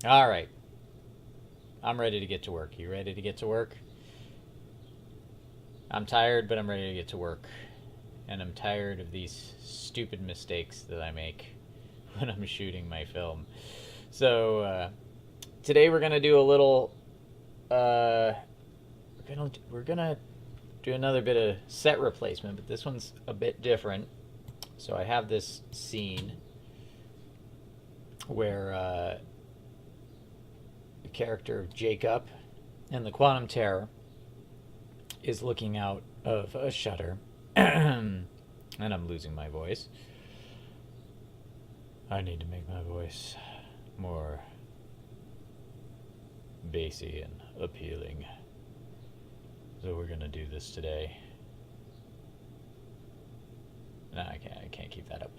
All right. I'm ready to get to work. You ready to get to work? I'm tired, but I'm ready to get to work. And I'm tired of these stupid mistakes that I make when I'm shooting my film. So, today we're going to do a little. We're gonna do another bit of set replacement, but this one's a bit different. So I have this scene where the character of Jacob and the Quantum Terror is looking out of a shutter, and I'm losing my voice. I need to make my voice more bassy and appealing. So we're gonna do this today. No, I can't keep that up.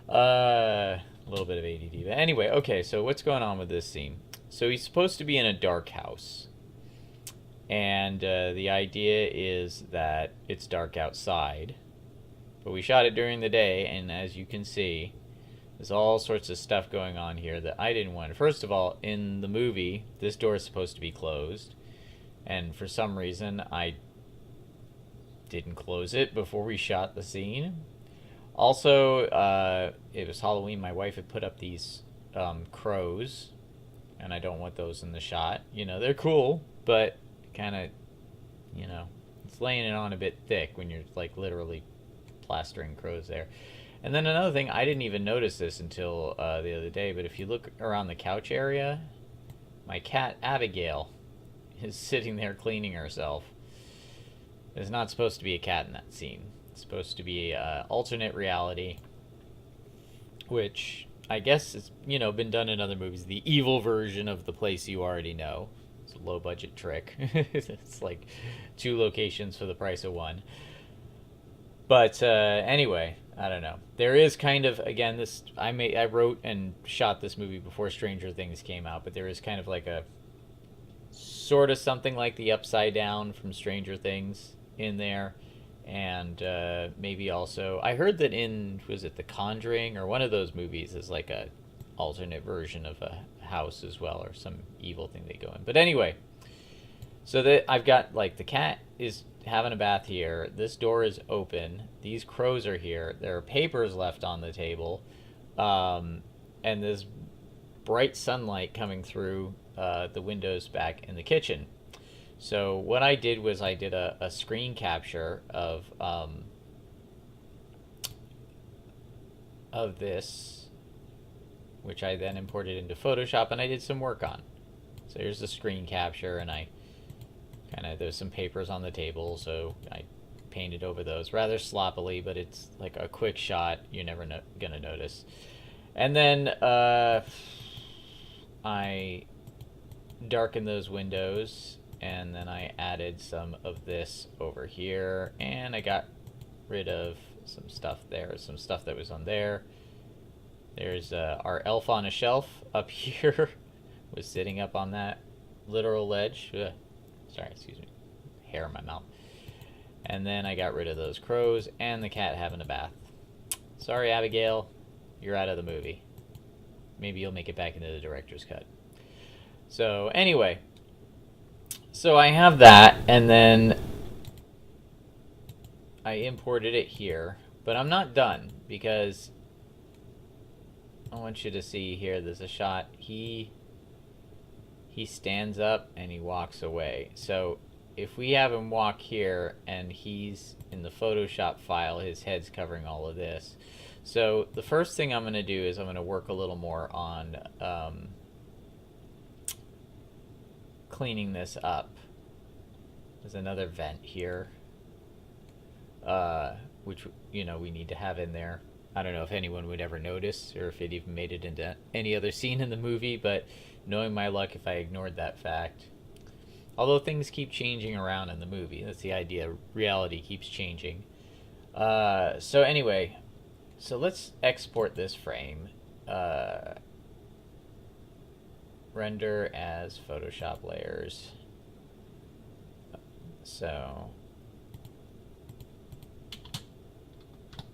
A little bit of ADD. But anyway, okay, so what's going on with this scene? So he's supposed to be in a dark house. And the idea is that it's dark outside. But we shot it during the day, and as you can see, there's all sorts of stuff going on here that I didn't want. First of all, in the movie, this door is supposed to be closed. And for some reason, I didn't close it before we shot the scene. Also, it was Halloween. My wife had put up these crows, and I don't want those in the shot. You know, they're cool, but kind of, it's laying it on a bit thick when you're like literally plastering crows there. And then another thing, I didn't even notice this until the other day, but if you look around the couch area, my cat Abigail is sitting there cleaning herself. There's not supposed to be a cat in that scene. It's supposed to be alternate reality, which I guess has been done in other movies. The evil version of the place you already know. It's a low budget trick. It's like 2 locations for the price of 1. But anyway, I don't know. There is kind of, again, this I wrote and shot this movie before Stranger Things came out, but there is kind of like a sort of something like the Upside Down from Stranger Things in there. And maybe also, I heard that was it The Conjuring or one of those movies is like a alternate version of a house as well, or some evil thing they go in. But anyway, so that I've got like the cat is having a bath here. This door is open. These crows are here. There are papers left on the table, and there's bright sunlight coming through the windows back in the kitchen. So what I did was I did a screen capture of this, which I then imported into Photoshop and I did some work on. So here's the screen capture, and I there's some papers on the table, so I painted over those rather sloppily, but it's like a quick shot. You're never gonna notice. And then I darkened those windows, and then I added some of this over here, and I got rid of some stuff there, some stuff that was on there. There's our elf on a shelf up here was sitting up on that literal ledge. Sorry, excuse me, hair in my mouth. And then I got rid of those crows and the cat having a bath. Sorry, Abigail, you're out of the movie. Maybe you'll make it back into the director's cut. So anyway, so I have that, and then I imported it here, but I'm not done because I want you to see here. There's a shot. He stands up and he walks away. So if we have him walk here and he's in the Photoshop file, his head's covering all of this. So the first thing I'm going to do is I'm going to work a little more on cleaning this up. There's another vent here, which we need to have in there. I don't know if anyone would ever notice or if it even made it into any other scene in the movie, but knowing my luck if I ignored that fact. Although things keep changing around in the movie. That's the idea. Reality keeps changing. So anyway, so let's export this frame. Render as Photoshop layers. So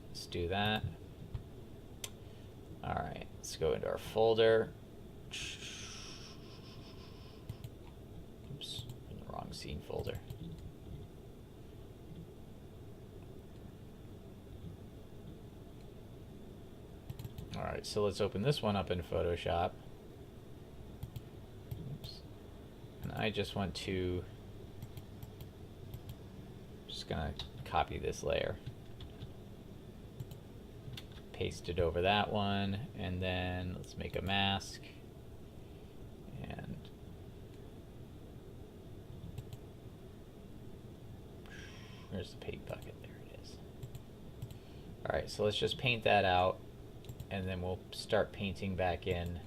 let's do that. Alright, let's go into our folder. Alright, so let's open this one up in Photoshop. Oops. And I just want to, just gonna copy this layer. Paste it over that one, and then let's make a mask. And where's the paint bucket? There it is. Alright, so let's just paint that out, and then we'll start painting back in.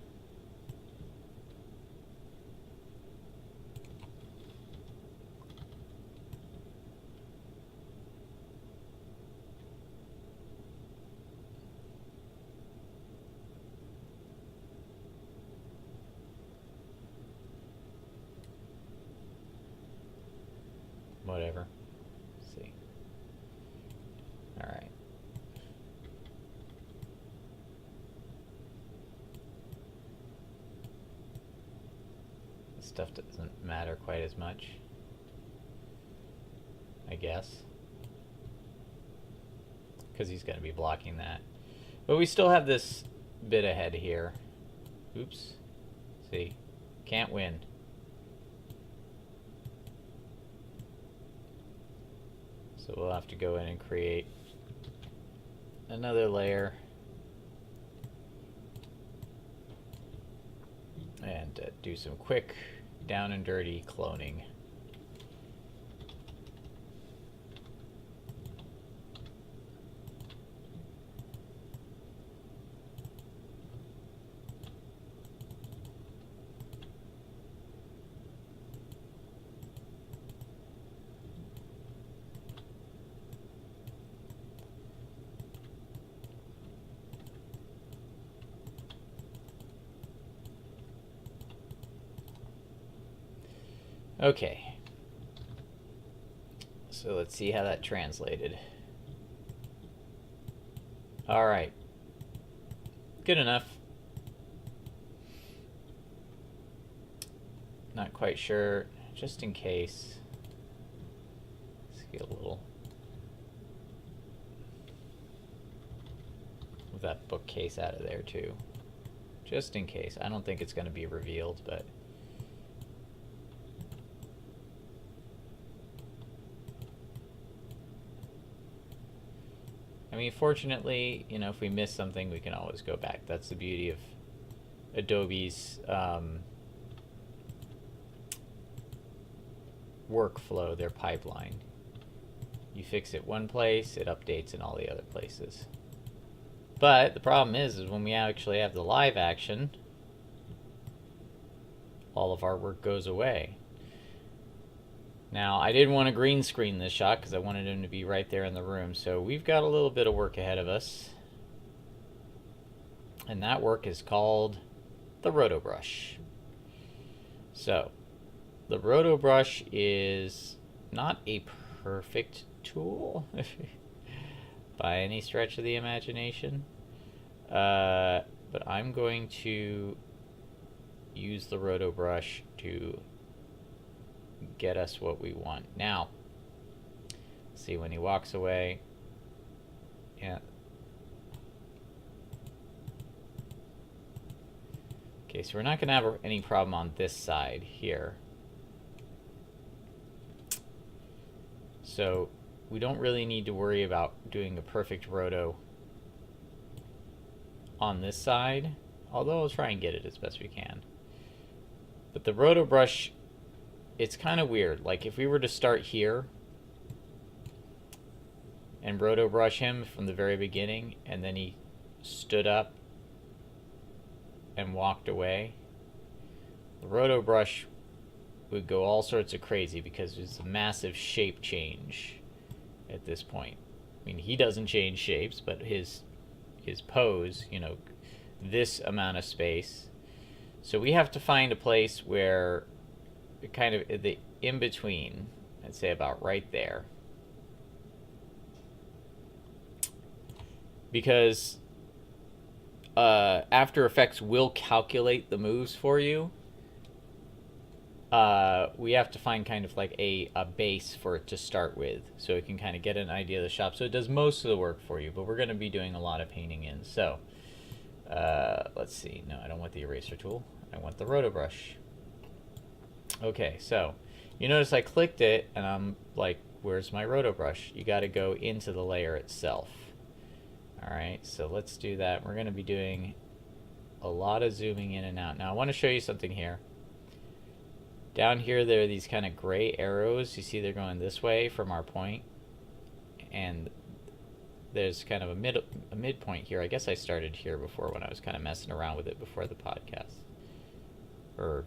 Whatever. Let's see. Alright. This stuff doesn't matter quite as much, I guess, because he's going to be blocking that. But we still have this bit ahead here. Oops. See? Can't win. So we'll have to go in and create another layer and do some quick down and dirty cloning. Okay, so let's see how that translated. All right, good enough. Not quite sure, just in case. Let's get a little with that bookcase out of there too, just in case. I don't think it's going to be revealed, but I mean, fortunately, you know, if we miss something, we can always go back. That's the beauty of Adobe's workflow, their pipeline. You fix it one place, it updates in all the other places. But the problem is when we actually have the live action, all of our work goes away. Now, I didn't want to green screen this shot because I wanted him to be right there in the room. So we've got a little bit of work ahead of us. And that work is called the Roto brush. So, the Roto brush is not a perfect tool by any stretch of the imagination. But I'm going to use the Roto brush to get us what we want. Now, see when he walks away. Yeah. Okay, so we're not going to have any problem on this side here. So we don't really need to worry about doing a perfect roto on this side, although I'll try and get it as best we can. But the roto brush, it's kind of weird. Like if we were to start here and roto brush him from the very beginning, and then he stood up and walked away, the roto brush would go all sorts of crazy because it's a massive shape change at this point. I mean, he doesn't change shapes, but his pose, you know, this amount of space. So we have to find a place where kind of the in-between, I'd say about right there. Because After Effects will calculate the moves for you. We have to find kind of like a base for it to start with, so it can kind of get an idea of the shop. So it does most of the work for you, but we're going to be doing a lot of painting in. So Let's see. No, I don't want the eraser tool. I want the roto brush. Okay, so you notice I clicked it and I'm like, where's my roto brush? You got to go into the layer itself. All right, so let's do that. We're going to be doing a lot of zooming in and out. Now I want to show you something here. Down here there are these kind of gray arrows. You see they're going this way from our point. And there's kind of a midpoint here. I guess I started here before when I was kind of messing around with it before the podcast. Or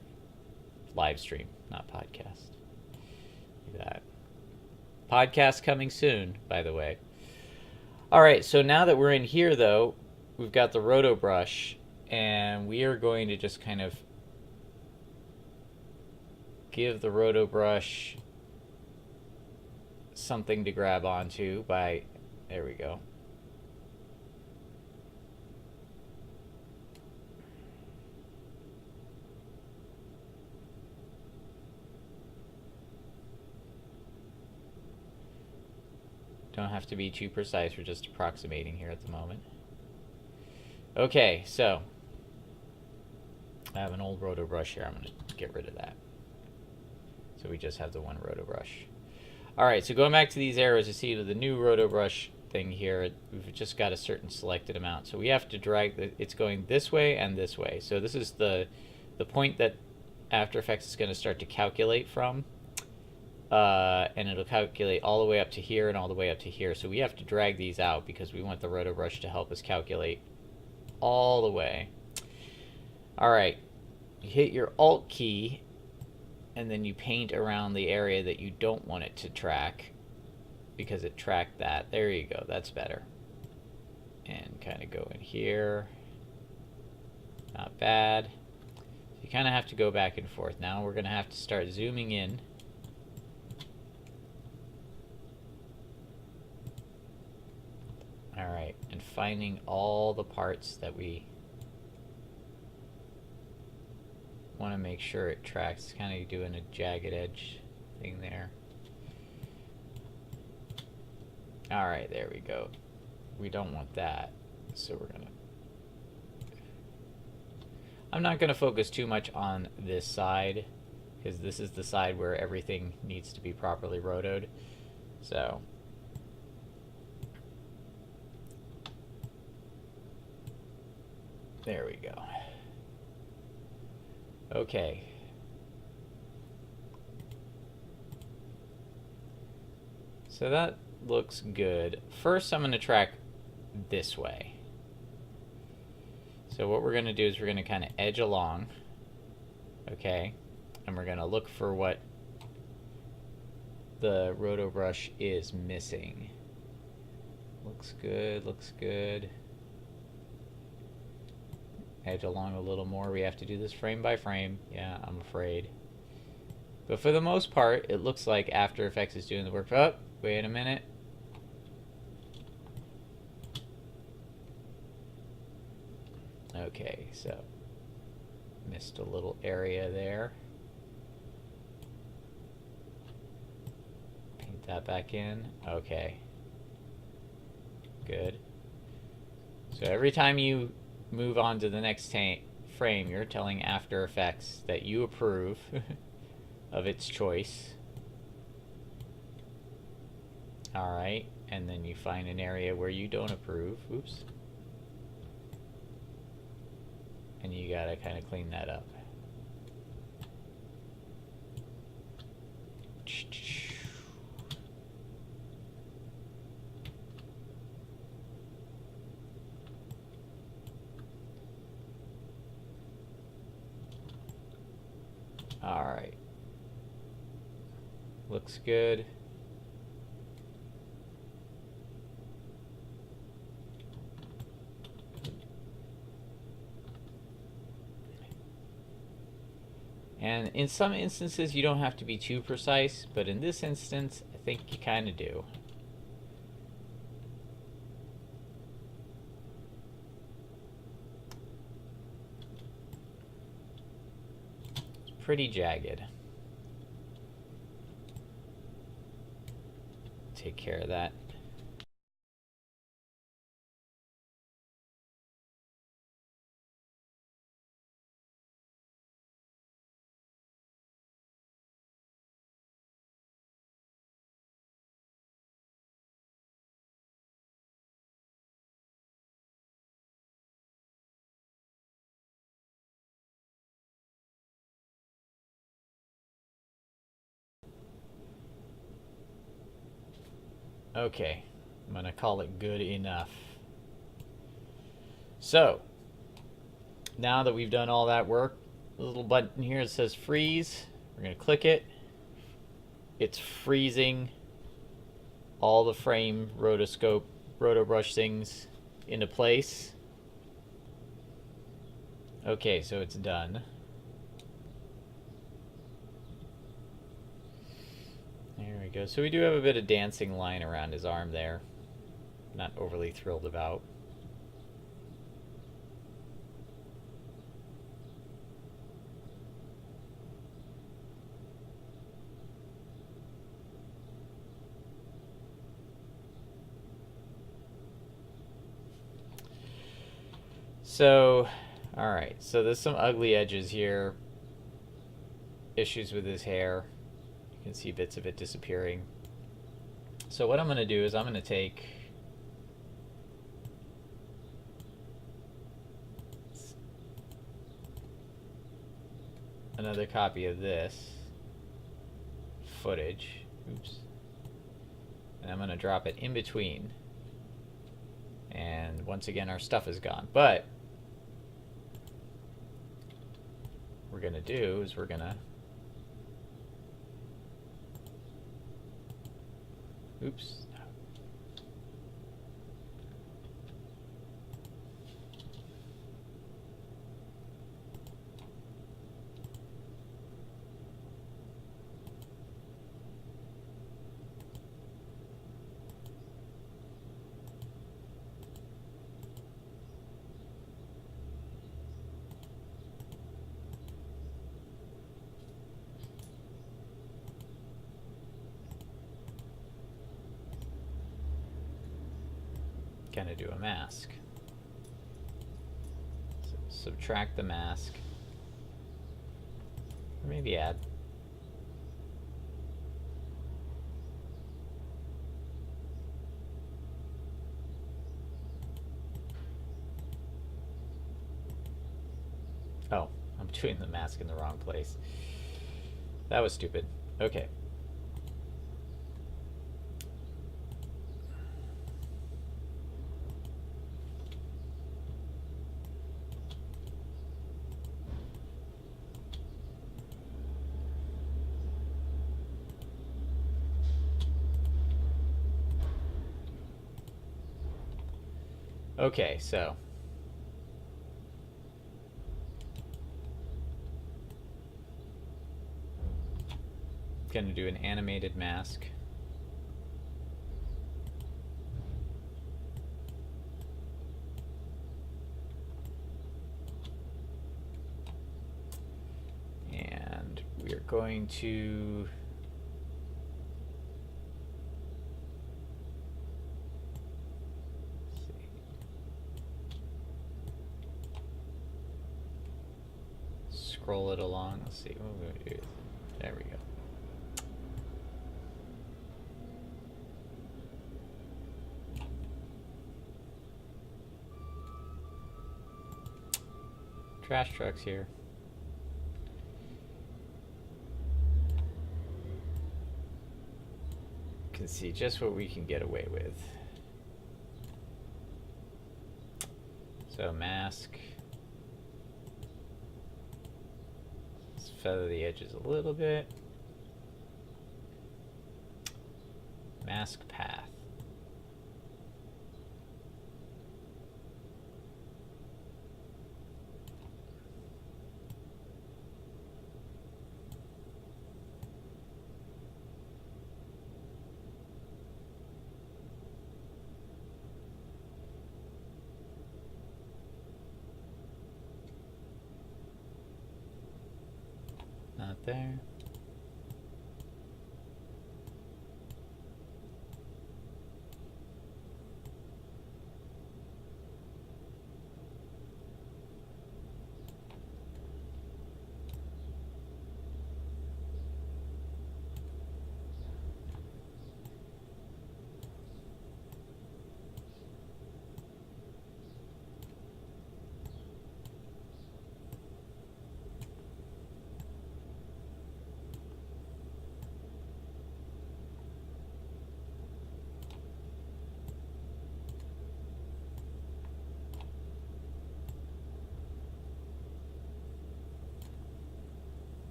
live stream, not podcast. Look at that. Podcast coming soon, by the way. Alright, so now that we're in here though, we've got the roto brush, and we are going to just kind of give the roto brush something to grab onto by, there we go. Don't have to be too precise, we're just approximating here at the moment. Okay, so I have an old roto brush here. I'm going to get rid of that. So we just have the one roto brush. Alright, so going back to these arrows, you see the new roto brush thing here, we've just got a certain selected amount. So we have to drag, it's going this way and this way. So this is the point that After Effects is going to start to calculate from. And it'll calculate all the way up to here and all the way up to here. So we have to drag these out because we want the roto brush to help us calculate all the way. Alright, you hit your Alt key and then you paint around the area that you don't want it to track because it tracked that. There you go, that's better. And kind of go in here. Not bad. You kind of have to go back and forth. Now we're going to have to start zooming in. Alright, and finding all the parts that we want to make sure it tracks. Kind of doing a jagged edge thing there. Alright, there we go. We don't want that, so we're gonna... I'm not gonna focus too much on this side, because this is the side where everything needs to be properly rotoed. So... there we go. Okay. So that looks good. First, I'm going to track this way. So what we're going to do is we're going to kind of edge along. Okay. And we're going to look for what the roto brush is missing. Looks good, looks good. Edge along a little more. We have to do this frame by frame. Yeah, I'm afraid. But for the most part, it looks like After Effects is doing the work. Oh, wait a minute. Okay, so missed a little area there. Paint that back in. Okay. Good. So every time you move on to the next frame, you're telling After Effects that you approve of its choice. Alright, and then you find an area where you don't approve. Oops. And you gotta kind of clean that up. Alright. Looks good. And in some instances you don't have to be too precise, but in this instance I think you kind of do. It's pretty jagged. Take care of that. Okay, I'm gonna call it good enough. So, now that we've done all that work, the little button here that says freeze, we're gonna click it. It's freezing all the frame rotoscope, roto brush things into place. Okay, so it's done. There we go. So we do have a bit of dancing line around his arm there. Not overly thrilled about. So, alright, so there's some ugly edges here. Issues with his hair. You can see bits of it disappearing. So what I'm going to do is I'm going to take another copy of this footage. Oops. And I'm going to drop it in between. And once again, our stuff is gone. But what we're going to do is we're going to... Oops. Gonna do a mask. So subtract the mask. Or maybe add. Oh, I'm doing the mask in the wrong place. That was stupid. Okay. Okay, so gonna do an animated mask. And we're going to scroll it along. Let's see what we're gonna do. There we go. Trash trucks here. You can see just what we can get away with. So mask. Let's feather the edges a little bit. Mask path. Not there.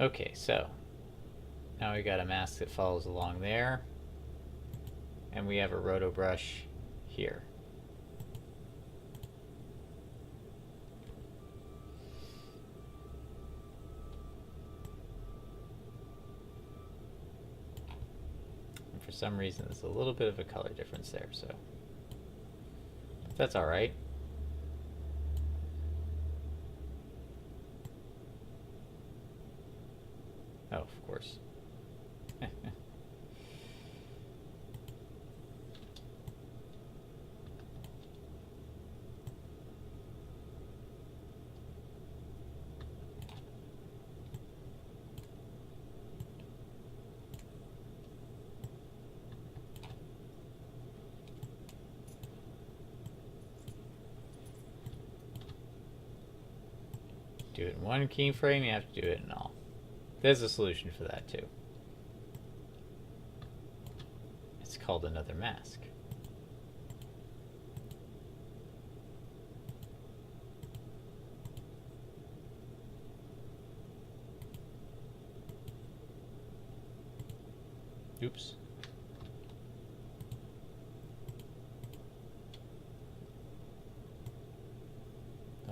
Okay, so now we got a mask that follows along there, and we have a roto brush here. And for some reason, there's a little bit of a color difference there, so that's all right. Oh, of course. Do it in one keyframe, you have to do it in all. There's a solution for that too. It's called another mask. Oops.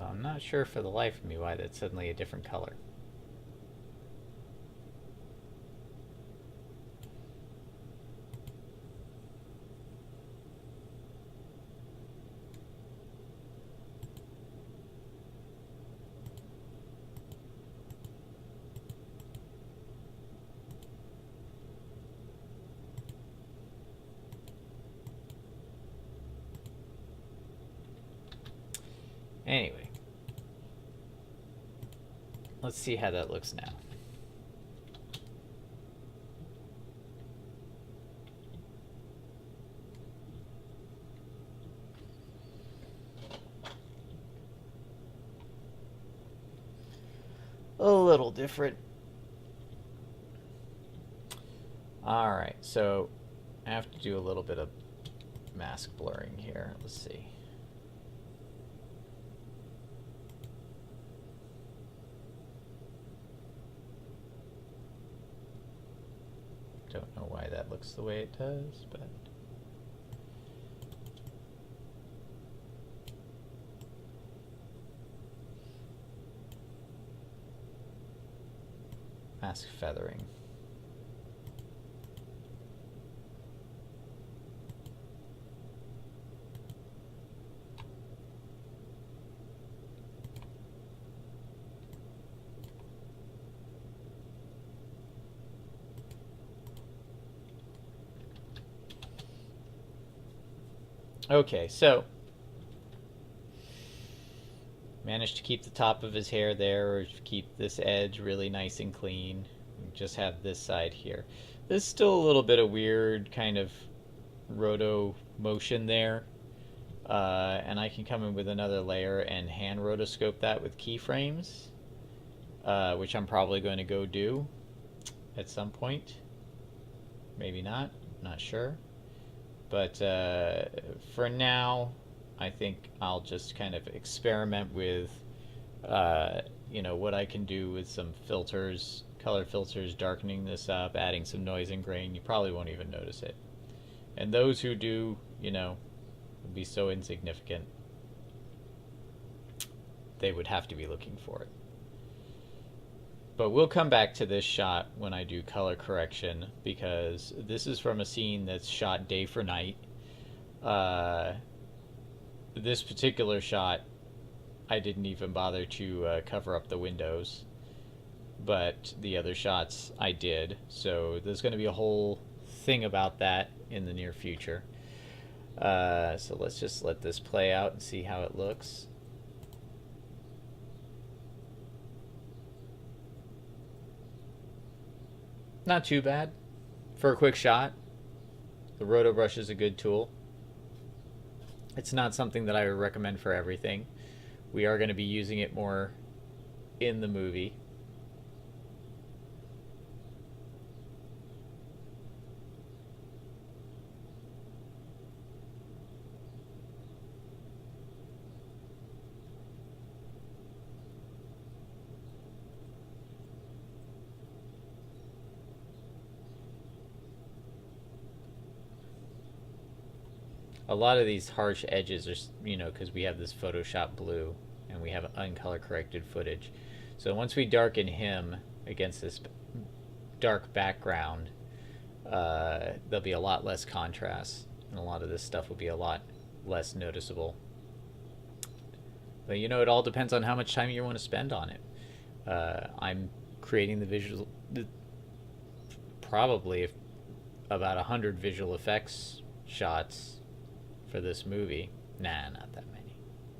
I'm not sure for the life of me why that's suddenly a different color. Anyway, let's see how that looks now. A little different. All right, so I have to do a little bit of mask blurring here. Let's see. Don't know why that looks the way it does, but mask feathering. Okay, so managed to keep the top of his hair there, or keep this edge really nice and clean. Just have this side here. There's still a little bit of weird kind of roto motion there, and I can come in with another layer and hand rotoscope that with keyframes, which I'm probably going to go do at some point. Maybe not, not sure. But for now, I think I'll just kind of experiment with, what I can do with some filters, color filters, darkening this up, adding some noise and grain. You probably won't even notice it. And those who do, will be so insignificant, they would have to be looking for it. But we'll come back to this shot when I do color correction, because this is from a scene that's shot day for night. This particular shot, I didn't even bother to cover up the windows, but the other shots I did. So there's going to be a whole thing about that in the near future. So let's just let this play out and see how it looks. Not too bad for a quick shot. The roto brush is a good tool. It's not something that I would recommend for everything. We are going to be using it more in the movie. a lot of these harsh edges are, because we have this Photoshop blue and we have uncolor corrected footage. So once we darken him against this dark background, there'll be a lot less contrast, and a lot of this stuff will be a lot less noticeable. But it all depends on how much time you want to spend on it. I'm creating the visual, probably about 100 visual effects shots for this movie. Nah, not that many.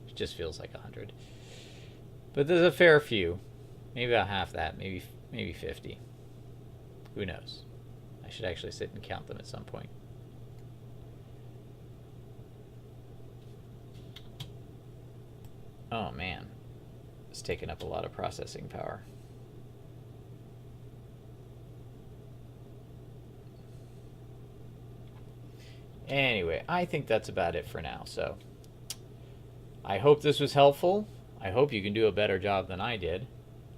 It just feels like 100. But there's a fair few. Maybe about half that. Maybe 50. Who knows? I should actually sit and count them at some point. Oh man, it's taken up a lot of processing power. Anyway, I think that's about it for now. So I hope this was helpful. I hope you can do a better job than I did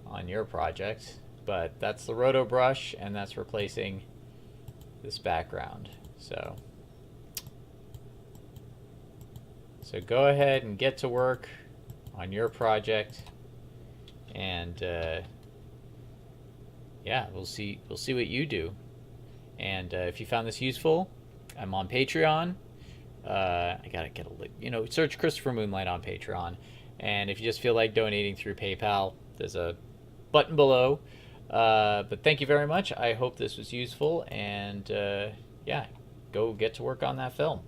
on your project. But that's the Roto brush, and that's replacing this background. So go ahead and get to work on your project, and yeah, we'll see what you do. And if you found this useful, I'm on Patreon. I gotta get a search Christopher Moonlight on Patreon, and if you just feel like donating through PayPal, there's a button below. But thank you very much. I hope this was useful, and yeah, go get to work on that film.